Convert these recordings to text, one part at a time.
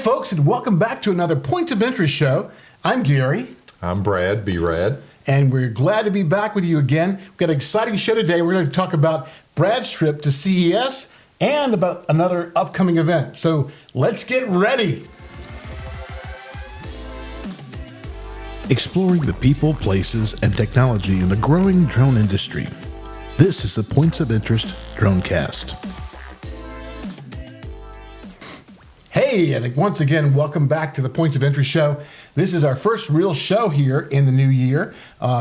folks, and welcome back to another Points of Interest show. I'm Gary. I'm Brad, B-Rad. And we're glad to be back with you again. We've got an exciting show today. We're going to talk about Brad's trip to CES and about another upcoming event. So let's get ready. Exploring the people, places, and technology in the growing drone industry. This is the Points of Interest Dronecast. Hey, and once again, welcome back to the Points of Interest show. This is our first real show here in the new year,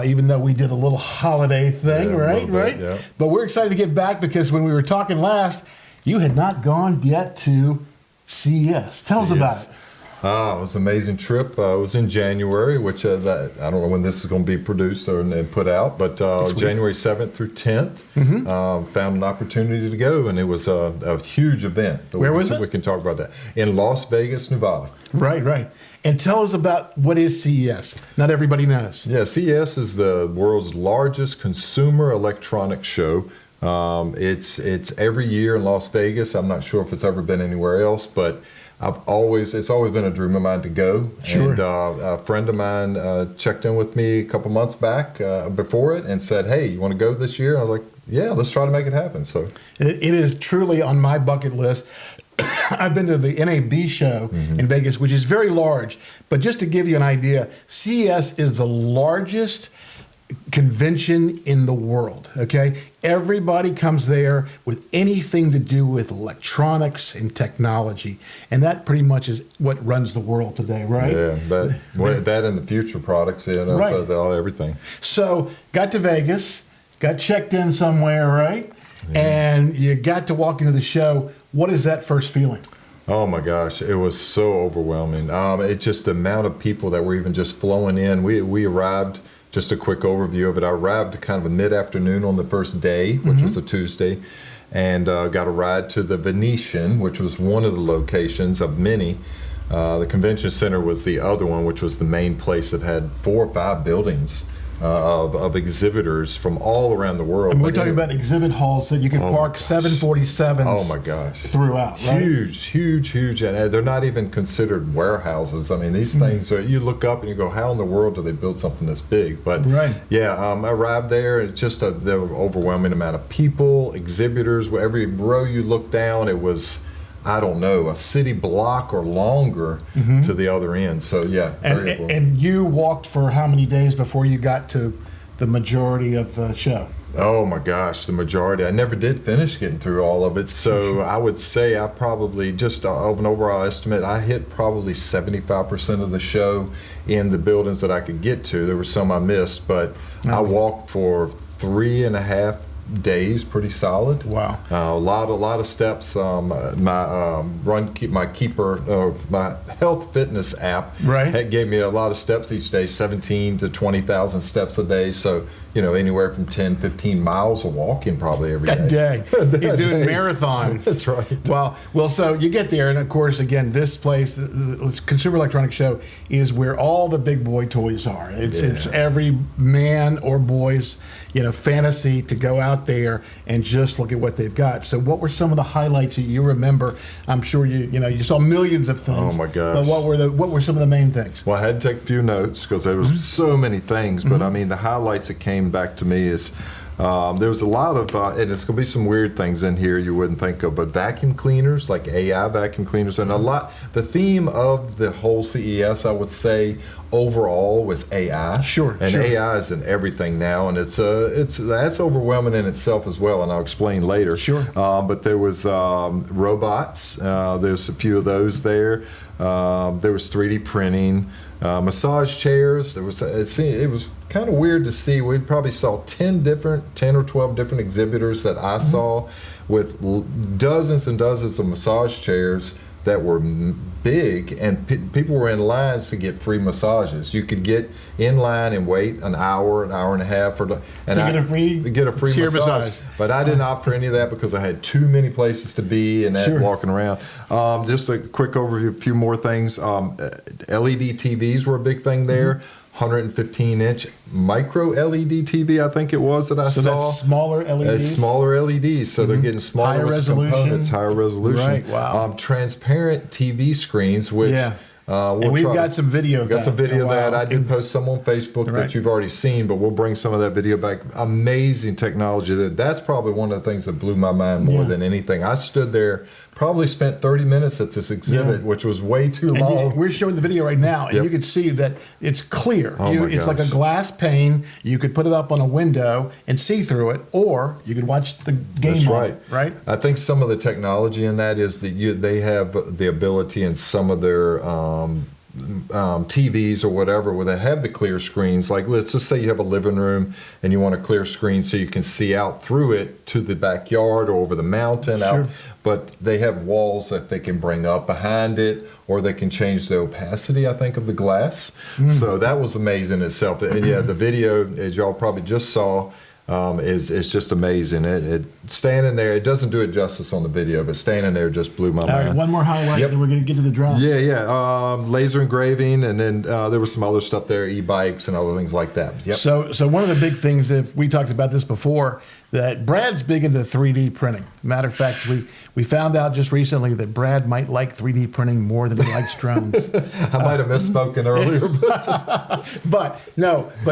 even though we did a little holiday thing, right? Yeah. But we're excited to get back because when we were talking last, you had not gone yet to CES. Tell us about it. It was an amazing trip. It was in January, which I don't know when this is going to be produced or put out, but January 7th through 10th, found an opportunity to go, and it was a huge event. Where was it? We can talk about that. In Las Vegas, Nevada. Right. And tell us about what is CES. Not everybody knows. Yeah, CES is the world's largest consumer electronics show. It's every year in Las Vegas. I'm not sure if it's ever been anywhere else, but it's always been a dream of mine to go. Sure. And a friend of mine checked in with me a couple months back before it and said, "Hey, you want to go this year?" And I was like, "Yeah, let's try to make it happen." So it is truly on my bucket list. I've been to the NAB show in Vegas, which is very large. But just to give you an idea, CES is the largest convention in the world, okay? Everybody comes there with anything to do with electronics and technology. And that pretty much is what runs the world today, right? Yeah, that and the future products, Right. So everything. So got to Vegas, got checked in somewhere, right? Yeah. And you got to walk into the show. What is that first feeling? Oh my gosh, it was so overwhelming. It's just the amount of people that were even just flowing in. We arrived, just a quick overview of it. I arrived kind of a mid-afternoon on the first day, which was a Tuesday, and got a ride to the Venetian, which was one of the locations of many. The convention center was the other one, which was the main place that had 4 or 5 buildings of exhibitors from all around the world. And we're talking about exhibit halls that you can park 747s oh my gosh. throughout, right? Huge. And they're not even considered warehouses. I mean, these things are, you look up and you go, how in the world do they build something this big? But I arrived there. It's just the overwhelming amount of people, exhibitors. Every row you look down, it was, I don't know, a city block or longer to the other end. So And you walked for how many days before you got to the majority of the show? Oh my gosh, the majority. I never did finish getting through all of it. So I would say I probably, just of an overall estimate, I hit probably 75% of the show in the buildings that I could get to. There were some I missed, but I walked for 3.5 days, pretty solid. Wow. A lot of steps. My health fitness app gave me a lot of steps each day, 17 to 20,000 steps a day. So anywhere from 10, 15 miles of walking probably every day. He's doing marathons. That's right. Well, so you get there, and of course, again, this place, the Consumer Electronics Show, is where all the big boy toys are. It's every man or boy's fantasy to go out there and just look at what they've got. So what were some of the highlights that you remember? I'm sure you saw millions of things. Oh my gosh. But what were some of the main things? Well, I had to take a few notes because there was so many things. But I mean, the highlights that came back to me is there was a lot of, and it's going to be some weird things in here you wouldn't think of, but vacuum cleaners, like AI vacuum cleaners, and the theme of the whole CES, I would say, overall was AI. Sure. AI is in everything now, and that's overwhelming in itself as well, and I'll explain later. Sure. But there was robots. There's a few of those there. There was 3D printing. Massage chairs. It was kind of weird to see. We probably saw 10 or 12 different exhibitors that I saw with dozens and dozens of massage chairs that were big, and people were in lines to get free massages. You could get in line and wait an hour and a half to get a free massage. But I didn't opt for any of that because I had too many places to be and walking around. Just a quick overview, a few more things. LED TVs were a big thing there. 115-inch micro LED TV, I think it was that I saw. So that's smaller LEDs? It's smaller LEDs, so they're getting smaller Higher with resolution. the components, higher resolution. Right, wow. Transparent TV screens, which and we've got some video of that. Got some video of that. I did post some on Facebook that you've already seen, but we'll bring some of that video back. Amazing technology. That's probably one of the things that blew my mind more than anything. I stood there, probably spent 30 minutes at this exhibit, which was way too long. We're showing the video right now, and you can see that it's clear. It's like a glass pane. You could put it up on a window and see through it, or you could watch the game. That's on it, right? I think some of the technology in that is that they have the ability in some of their TVs or whatever where they have the clear screens. Like, let's just say you have a living room and you want a clear screen so you can see out through it to the backyard or over the mountain. Out, but they have walls that they can bring up behind it, or they can change the opacity, I think, of the glass. So that was amazing itself. And the video, as y'all probably just saw, is just amazing. It standing there, it doesn't do it justice on the video, but standing there just blew my mind. All right, one more highlight, then we're going to get to the drones. Laser engraving, and then there was some other stuff there, e-bikes and other things like that. So one of the big things, if we talked about this before, that Brad's big into 3D printing. Matter of fact, we found out just recently that Brad might like 3D printing more than he likes drones. I might have misspoken earlier, but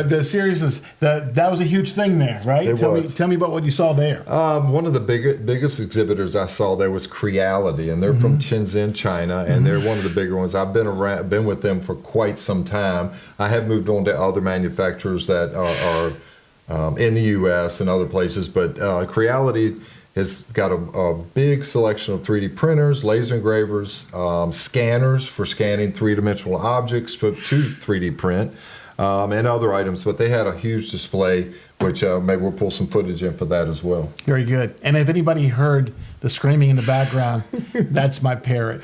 the seriousness, that was a huge thing there, right? Tell me about what you saw there. One of the biggest exhibitors I saw there was Creality, and they're from Shenzhen, China, and they're one of the bigger ones. I've been with them for quite some time. I have moved on to other manufacturers that are in the U.S. and other places, but Creality has got a big selection of 3D printers, laser engravers, scanners for scanning three-dimensional objects to 3D print, and other items. But they had a huge display, which maybe we'll pull some footage in for that as well. Very good. And if anybody heard the screaming in the background, that's my parrot.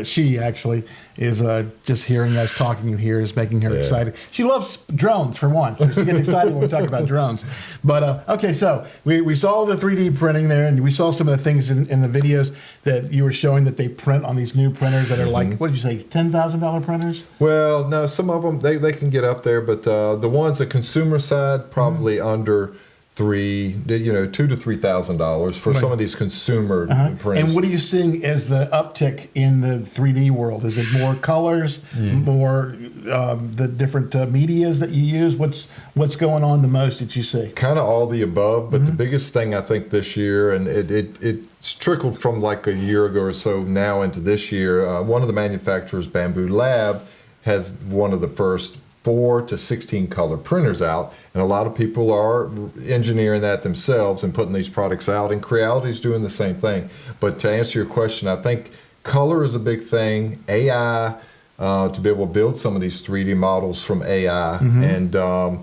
She actually is just hearing us talking in here is making her excited. She loves drones for once. So she gets excited when we talk about drones. But okay, so we saw the 3D printing there, and we saw some of the things in the videos that you were showing that they print on these new printers that are like, what did you say, $10,000 printers? Well, no, some of them they can get up there, but the ones the consumer side probably under $2,000 to $3,000 for some of these consumer prints. And what are you seeing as the uptick in the 3D world? Is it more colors, more the different medias that you use? What's going on the most that you see? Kind of all the above, but the biggest thing I think this year, and it's trickled from like a year ago or so now into this year. One of the manufacturers, Bamboo Lab, has one of the first 4 to 16 color printers out, and a lot of people are engineering that themselves and putting these products out, and Creality is doing the same thing. But to answer your question, I think color is a big thing. AI, to be able to build some of these 3D models from AI, and they're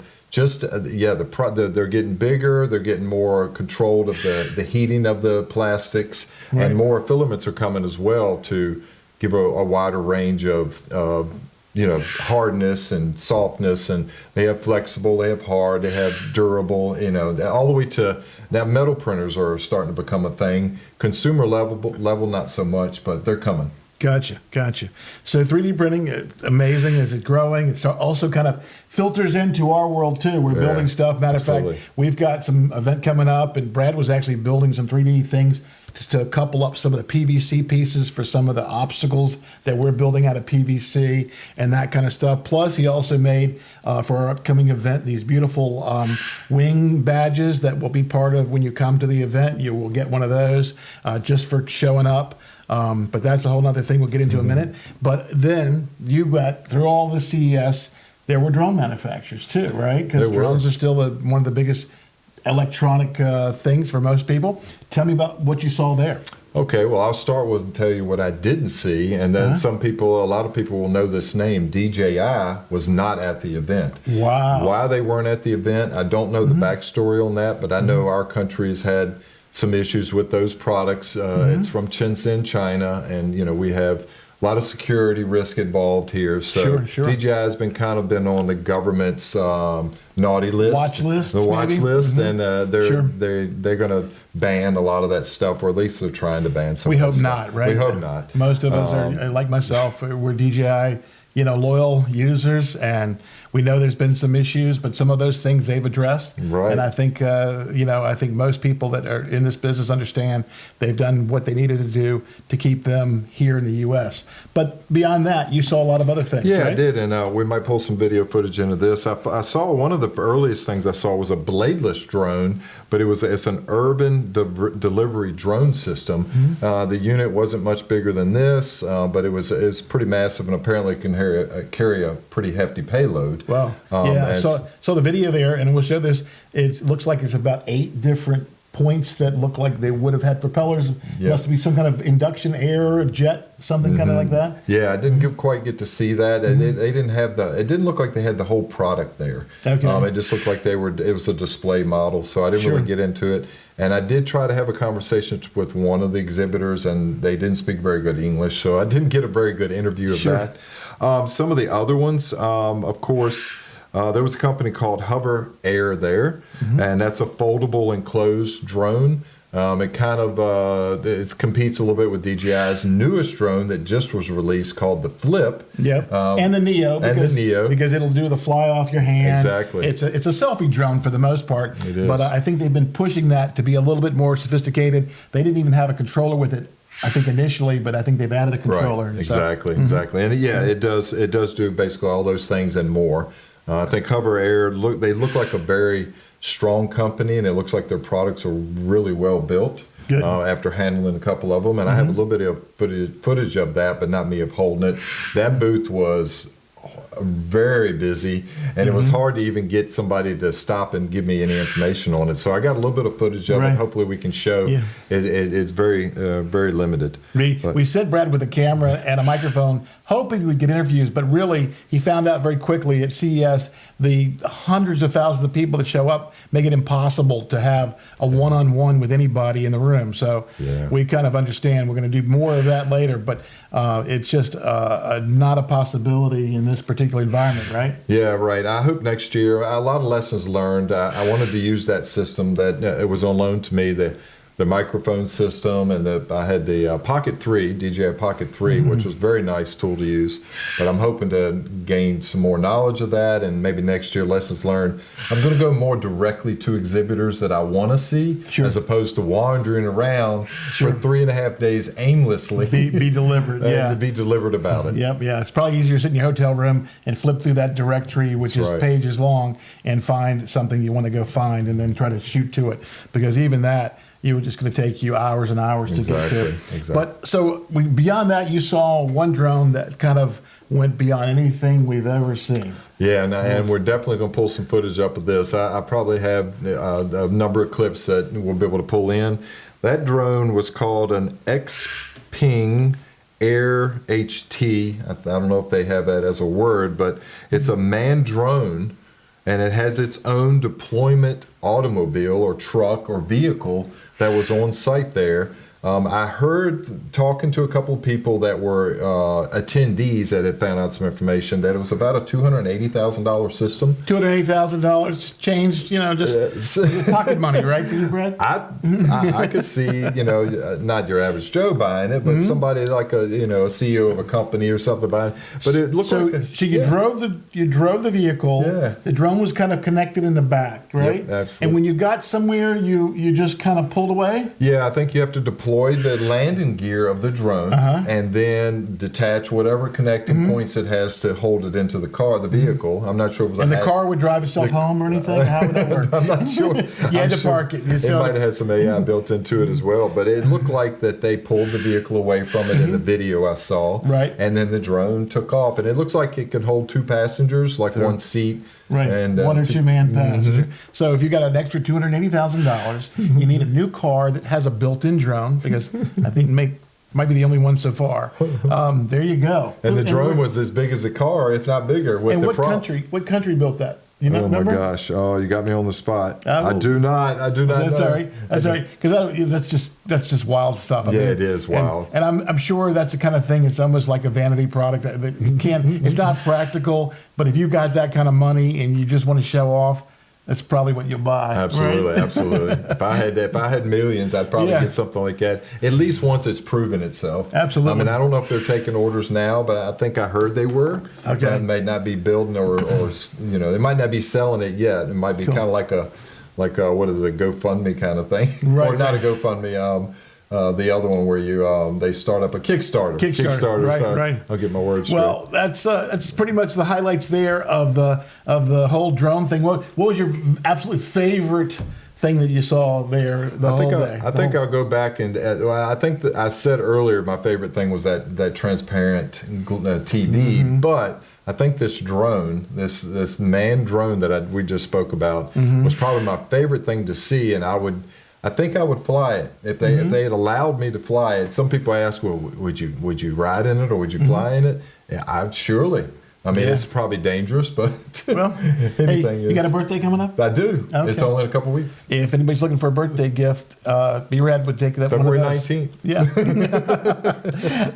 getting bigger, they're getting more controlled of the heating of the plastics, and more filaments are coming as well to give a wider range of hardness and softness, and they have flexible, they have hard, they have durable, all the way to now metal printers are starting to become a thing. Consumer level not so much, but they're coming. Gotcha. So 3D printing, amazing. Is it growing? It also kind of filters into our world too. We're building stuff. Matter of fact, we've got some event coming up, and Brad was actually building some 3D things to couple up some of the PVC pieces for some of the obstacles that we're building out of PVC and that kind of stuff. Plus, he also made, for our upcoming event, these beautiful wing badges that will be part of when you come to the event. You will get one of those just for showing up. But that's a whole other thing we'll get into in a minute. But then you got, through all the CES, there were drone manufacturers too, right? Because drones are still one of the biggest electronic things for most people. Tell me about what you saw there. Okay, well, I'll start with tell you what I didn't see, and then a lot of people will know this name. DJI was not at the event. Wow. Why they weren't at the event, I don't know the backstory on that, but I know our country has had some issues with those products. It's from Shenzhen, China, and we have a lot of security risk involved here. So DJI has been on the government's naughty list, watch list, and they're going to ban a lot of that stuff, or at least they're trying to ban some. We of hope that not, stuff. right? We hope not. Most of us are like myself. We're DJI loyal users, and we know there's been some issues, but some of those things they've addressed. Right. And I think, I think most people that are in this business understand they've done what they needed to do to keep them here in the U.S. But beyond that, you saw a lot of other things. Yeah, right? I did, and we might pull some video footage into this. I saw one of the earliest things I saw was a bladeless drone, but it's an urban delivery drone system. Mm-hmm. The unit wasn't much bigger than this, but it was pretty massive, and apparently can carry a pretty hefty payload. Wow. I saw the video there, and we'll show this. It looks like it's about 8 different points that look like they would have had propellers. Yep. Must be some kind of induction air, jet, something kind of like that. Yeah, I didn't quite get to see that. They didn't have it didn't look like they had the whole product there. Okay. It just looked like it was a display model, so I didn't really get into it. And I did try to have a conversation with one of the exhibitors, and they didn't speak very good English, so I didn't get a very good interview of that. Some of the other ones, of course, there was a company called Hover Air there, and that's a foldable enclosed drone. It kind of it competes a little bit with DJI's newest drone that just was released called the Flip. Yep, and the Neo. Because it'll do the fly off your hand. Exactly. It's a selfie drone for the most part. It is. But I think they've been pushing that to be a little bit more sophisticated. They didn't even have a controller with it, I think, initially, but I think they've added a controller. Right. Exactly. And it does do basically all those things and more. I think Hover Air they look like a very strong company, and it looks like their products are really well built. Good. After handling a couple of them, and I have a little bit of footage of that, but not me of holding it. That booth was very busy, and it was hard to even get somebody to stop and give me any information on it. So I got a little bit of footage of it. Hopefully we can show. It's very very limited. We sent Brad with a camera and a microphone hoping we'd get interviews, but really he found out very quickly at CES the hundreds of thousands of people that show up make it impossible to have a one-on-one with anybody in the room. So we kind of understand. We're going to do more of that later, but it's just not a possibility in this particular environment, right? Yeah, right. I hope next year, a lot of lessons learned. I wanted to use that system that it was on loan to me, the microphone system, and I had the Pocket 3, DJI Pocket 3, which was a very nice tool to use. But I'm hoping to gain some more knowledge of that, and maybe next year, lessons learned. I'm going to go more directly to exhibitors that I want to see, as opposed to wandering around for 3.5 days aimlessly. Be deliberate, to be deliberate about it. Yep, yeah. It's probably easier to sit in your hotel room and flip through that directory, which is pages long, and find something you want to go find, and then try to shoot to it. Because even that, it was just going to take you hours and hours to get to it. Exactly. But so beyond that, you saw one drone that kind of went beyond anything we've ever seen. Yeah, and we're definitely going to pull some footage up of this. I probably have a number of clips that we'll be able to pull in. That drone was called an X-Ping Air HT. I don't know if they have that as a word, but it's a manned drone, and it has its own deployment automobile or truck or vehicle that was on site there. I heard, talking to a couple of people that were attendees that had found out some information, that it was about a $280,000 system. $280,000 changed, just pocket money, right, for you, Brad? I could see, not your average Joe buying it, but somebody like a CEO of a company or something buying it. But it looked like you drove the vehicle. Yeah. The drone was kind of connected in the back, right? Yep, absolutely. And when you got somewhere, you just kind of pulled away. Yeah, I think you have to deploy the landing gear of the drone and then detach whatever connecting points it has to hold it into the vehicle. I'm not sure if it was and the car would drive itself home or anything? How would that work? I'm not sure. You had to park it. It might have had some AI built into it as well, but it looked like that they pulled the vehicle away from it in the video I saw. Right. And then the drone took off, and it looks like it can hold 2 passengers, like one seat. Right, and, 1 or 2 man passenger. So if you got an extra $280,000, you need a new car that has a built-in drone, because I think might be the only one so far. There you go. And the drone was as big as a car, if not bigger, with the props. What country built that? You know, my gosh! Oh, you got me on the spot. I do not. That's all right. That's all right. Because that's just wild stuff. Yeah, it is wild. And I'm sure that's the kind of thing. It's almost like a vanity product that you can't. It's not practical. But if you got that kind of money and you just want to show off, that's probably what you'll buy. Absolutely, right? absolutely. If I had millions, I'd probably get something like that. At least once it's proven itself. Absolutely. I mean, I don't know if they're taking orders now, but I think I heard they were. Okay. They may not be building or they might not be selling it yet. It might be kind of like a what is it, GoFundMe kind of thing, Right. or not a GoFundMe. The other one where they start up a Kickstarter. Kickstarter, right. I'll get my words straight. Well, that's pretty much the highlights there of the whole drone thing. What was your absolute favorite thing that you saw there the whole day? I think I'll go back and I think that I said earlier my favorite thing was that transparent TV, but I think this drone, this manned drone that we just spoke about, was probably my favorite thing to see, and I think I would fly it if they had allowed me to fly it. Some people ask, well, would you ride in it or would you fly in it? Yeah, I'd surely. I mean, it's probably dangerous, but anything is. You got a birthday coming up? I do. Okay. It's only in a couple weeks. If anybody's looking for a birthday gift, B-Rad would take that February one of those. 19th. Yeah.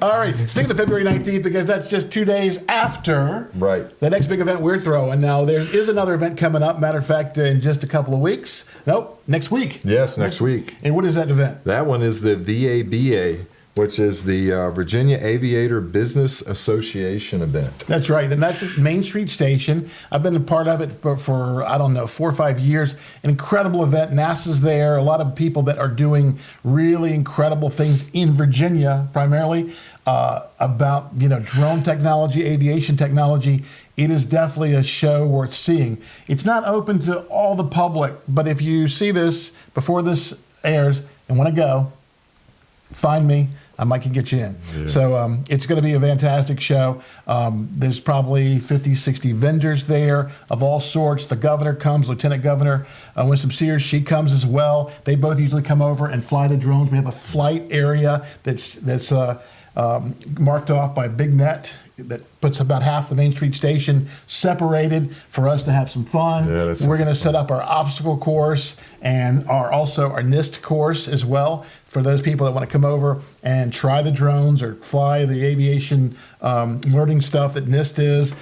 All right. Speaking of February 19th, because that's just 2 days after the next big event we're throwing. Now, there is another event coming up. Matter of fact, in just a couple of weeks. Nope, next week. Yes, next week. And what is that event? That one is the VABA, which is the Virginia Aviator Business Association event. That's right, and that's at Main Street Station. I've been a part of it for I don't know, 4 or 5 years. An incredible event. NASA's there. A lot of people that are doing really incredible things in Virginia, primarily about drone technology, aviation technology. It is definitely a show worth seeing. It's not open to all the public, but if you see this before this airs and want to go, find me. I might can get you in. Yeah. So it's going to be a fantastic show. There's probably 50, 60 vendors there of all sorts. The governor comes, Lieutenant Governor Winston Sears, she comes as well. They both usually come over and fly the drones. We have a flight area that's marked off by a big net that puts about half the Main Street Station separated for us to have some fun. Yeah, we're going to set up our obstacle course and also our NIST course as well for those people that want to come over and try the drones or fly the aviation learning stuff that NIST is.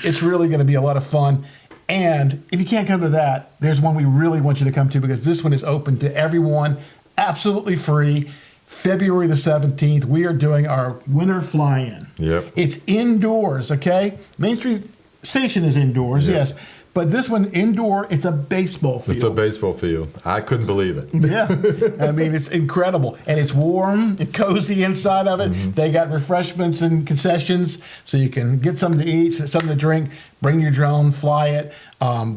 It's really going to be a lot of fun. And if you can't come to that, there's one we really want you to come to because this one is open to everyone, absolutely free. February the 17th, we are doing our winter fly-in. Yep. It's indoors, okay? Main Street Station is indoors, yes. But this one, indoor, it's a baseball field. It's a baseball field. I couldn't believe it. Yeah. I mean, it's incredible. And it's warm and cozy inside of it. They got refreshments and concessions, so you can get something to eat, something to drink, bring your drone, fly it.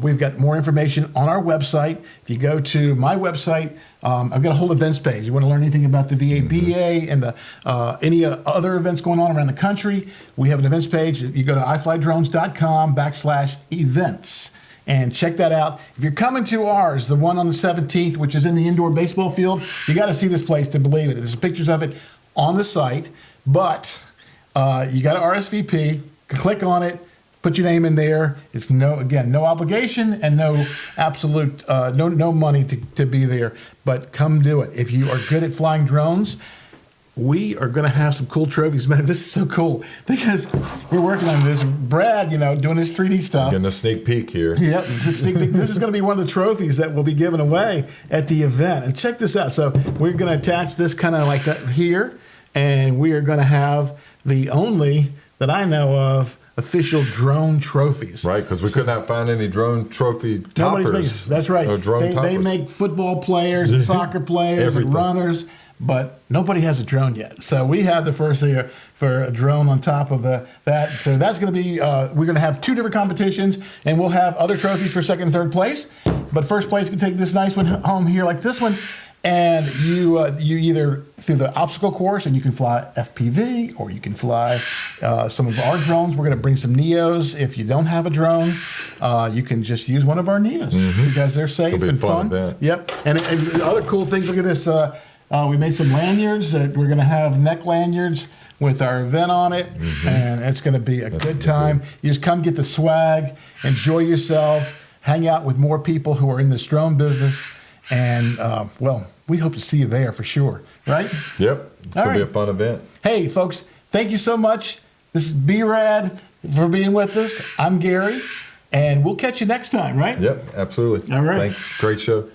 We've got more information on our website. If you go to my website, I've got a whole events page. You want to learn anything about the VABA and any other events going on around the country, we have an events page. You go to iflydrones.com/events and check that out. If you're coming to ours, the one on the 17th, which is in the indoor baseball field, you got to see this place to believe it. There's pictures of it on the site, but you got to RSVP, click on it, put your name in there. It's no obligation and no absolute, no money to be there, but come do it. If you are good at flying drones, we are going to have some cool trophies. Man, this is so cool because we're working on this. Brad, doing his 3D stuff. Getting a sneak peek here. Yeah, this is a sneak peek. This is going to be one of the trophies that will be given away at the event. And check this out. So we're going to attach this kind of like here, and we are going to have the only that I know of official drone trophies. Right, because we could not find any drone trophy toppers. That's right. They make football players and soccer players and runners, but nobody has a drone yet. So we have the first here for a drone on top of that. So that's going to be, we're going to have 2 different competitions, and we'll have other trophies for second and third place. But first place can take this nice one home here like this one. And you either through the obstacle course, and you can fly FPV, or you can fly some of our drones. We're going to bring some Neos. If you don't have a drone, you can just use one of our Neos because they're safe and fun. Yep. And other cool things. Look at this. We made some lanyards. We're going to have neck lanyards with our event on it, and it's going to be a good time. You just come get the swag, enjoy yourself, hang out with more people who are in this drone business, and we hope to see you there for sure, right? Yep. It's going to be a fun event. Hey, folks, thank you so much. This is B-Rad for being with us. I'm Gary, And we'll catch you next time, right? Yep, absolutely. All right. Thanks. Great show.